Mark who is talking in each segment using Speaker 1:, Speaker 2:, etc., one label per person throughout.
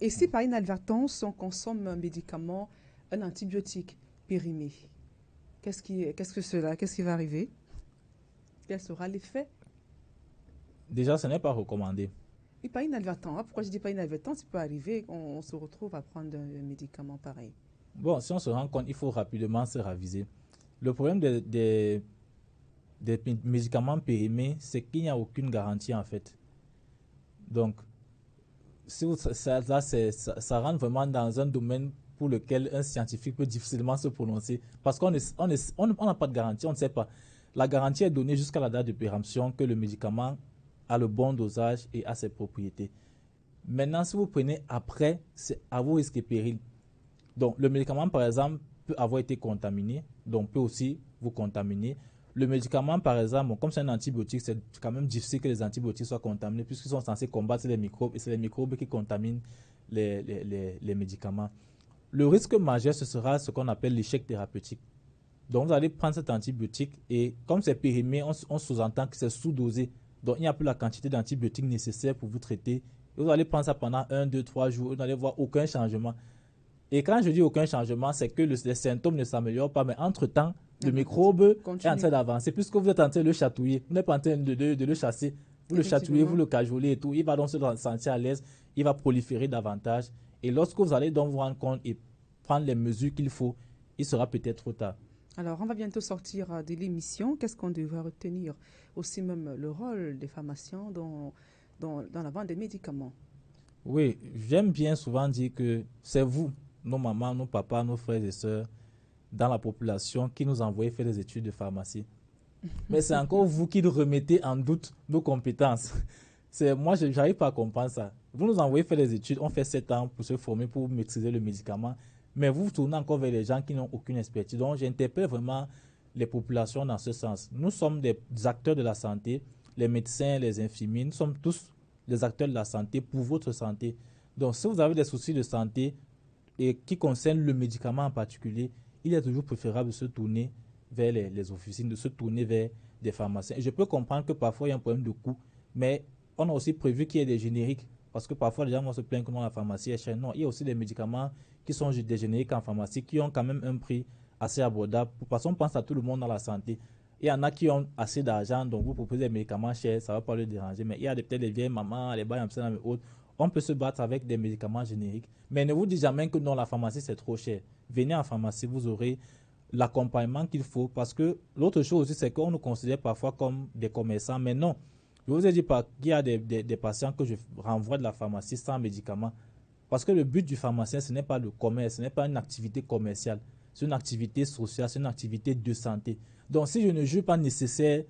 Speaker 1: et si par inadvertance, on consomme un médicament, un antibiotique périmé, qu'est-ce qui va arriver? Quel sera l'effet?
Speaker 2: Déjà, ce n'est pas recommandé.
Speaker 1: Et pas inadvertant, hein. Pourquoi je dis pas inadvertant? Ça peut arriver, on se retrouve à prendre un médicament pareil.
Speaker 2: Bon, si on se rend compte, il faut rapidement se raviser. Le problème des médicaments périmés, c'est qu'il n'y a aucune garantie en fait. Donc, si vous- ça rentre vraiment dans un domaine pour lequel un scientifique peut difficilement se prononcer. Parce qu'on n'a pas de garantie, on ne sait pas. La garantie est donnée jusqu'à la date de péremption que le médicament a le bon dosage et a ses propriétés. Maintenant, si vous prenez après, c'est à vos risques et périls. Donc, le médicament, par exemple, peut avoir été contaminé, donc peut aussi vous contaminer. Le médicament, par exemple, bon, comme c'est un antibiotique, c'est quand même difficile que les antibiotiques soient contaminés puisqu'ils sont censés combattre les microbes et c'est les microbes qui contaminent les médicaments. Le risque majeur, ce sera ce qu'on appelle l'échec thérapeutique. Donc, vous allez prendre cet antibiotique et comme c'est périmé, on sous-entend que c'est sous-dosé. Donc, il n'y a plus la quantité d'antibiotiques nécessaire pour vous traiter. Et vous allez prendre ça pendant 1, 2, 3 jours, vous n'allez voir aucun changement. Et quand je dis aucun changement, c'est que les symptômes ne s'améliorent pas, mais entre-temps, le microbe est en
Speaker 1: Continue.
Speaker 2: train d'avancer, puisque vous êtes en train de le chatouiller. Vous n'êtes pas en train de le chasser. Vous le chatouillez, vous
Speaker 1: Effectivement.
Speaker 2: le cajolez et tout. Il va donc se sentir à l'aise, il va proliférer davantage. Et lorsque vous allez donc vous rendre compte et prendre les mesures qu'il faut, il sera peut-être trop tard.
Speaker 1: Alors, on va bientôt sortir de l'émission. Qu'est-ce qu'on devrait retenir? Aussi même le rôle des pharmaciens dans la vente des médicaments.
Speaker 2: Oui, j'aime bien souvent dire que c'est vous, nos mamans, nos papas, nos frères et sœurs, dans la population, qui nous envoyez faire des études de pharmacie. Mais c'est encore vous qui remettez en doute nos compétences. Moi, je n'arrive pas à comprendre ça. Vous nous envoyez faire des études, on fait 7 ans pour se former, pour maîtriser le médicament, mais vous vous tournez encore vers les gens qui n'ont aucune expertise. Donc, j'interpelle vraiment les populations dans ce sens. Nous sommes des acteurs de la santé, les médecins, les infirmiers, nous sommes tous des acteurs de la santé pour votre santé. Donc, si vous avez des soucis de santé et qui concernent le médicament en particulier, il est toujours préférable de se tourner vers les officines, de se tourner vers des pharmaciens. Et je peux comprendre que parfois il y a un problème de coût, mais on a aussi prévu qu'il y ait des génériques, parce que parfois les gens vont se plaindre que non, la pharmacie est chère. Non, il y a aussi des médicaments qui sont des génériques en pharmacie, qui ont quand même un prix assez abordable, parce qu'on pense à tout le monde dans la santé. Il y en a qui ont assez d'argent, donc vous proposez des médicaments chers, ça ne va pas les déranger. Mais il y a peut-être les vieilles mamans, les bails Amsterdam et autres. On peut se battre avec des médicaments génériques. Mais ne vous dites jamais que non, la pharmacie c'est trop cher. Venez en pharmacie, vous aurez l'accompagnement qu'il faut. Parce que l'autre chose aussi, c'est qu'on nous considère parfois comme des commerçants. Mais non, je vous ai dit qu'il y a des patients que je renvoie de la pharmacie sans médicaments. Parce que le but du pharmacien, ce n'est pas le commerce, ce n'est pas une activité commerciale. C'est une activité sociale, c'est une activité de santé. Donc, si je ne juge pas nécessaire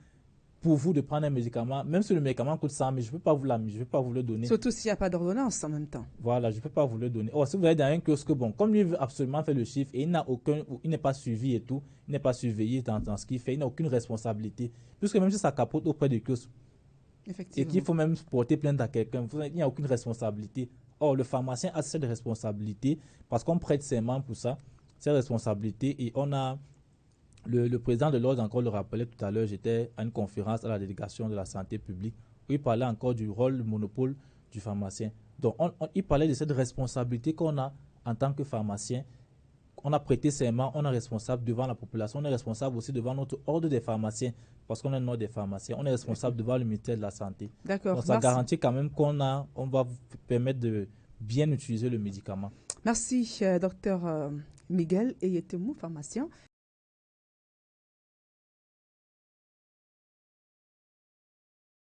Speaker 2: pour vous de prendre un médicament, même si le médicament coûte 100 000, je ne peux pas je peux pas vous le donner.
Speaker 1: Surtout s'il n'y a pas d'ordonnance en même temps.
Speaker 2: Voilà, je ne peux pas vous le donner. Oh, si vous allez dans un kiosque, bon, comme lui veut absolument faire le chiffre et il n'est pas suivi et tout, il n'est pas surveillé dans ce qu'il fait, il n'a aucune responsabilité. Puisque même si ça capote auprès du kiosque et qu'il
Speaker 1: Effectivement.
Speaker 2: faut même porter plainte à quelqu'un, il n'y a aucune responsabilité. Or, le pharmacien a cette responsabilité parce qu'on prête serment pour ça, cette responsabilité. Et on a le président de l'ordre encore le rappelait tout à l'heure, j'étais à une conférence à la délégation de la santé publique où il parlait encore du rôle, du monopole du pharmacien. Donc, il parlait de cette responsabilité qu'on a en tant que pharmacien. On a prêté serment, on est responsable devant la population, on est responsable aussi devant notre ordre des pharmaciens, parce qu'on est un ordre des pharmaciens, on est responsable devant le ministère de la Santé.
Speaker 1: D'accord,
Speaker 2: Donc, ça
Speaker 1: merci.
Speaker 2: garantit quand même on va vous permettre de bien utiliser le médicament.
Speaker 1: Merci, docteur Miguel Eyetemou, pharmacien.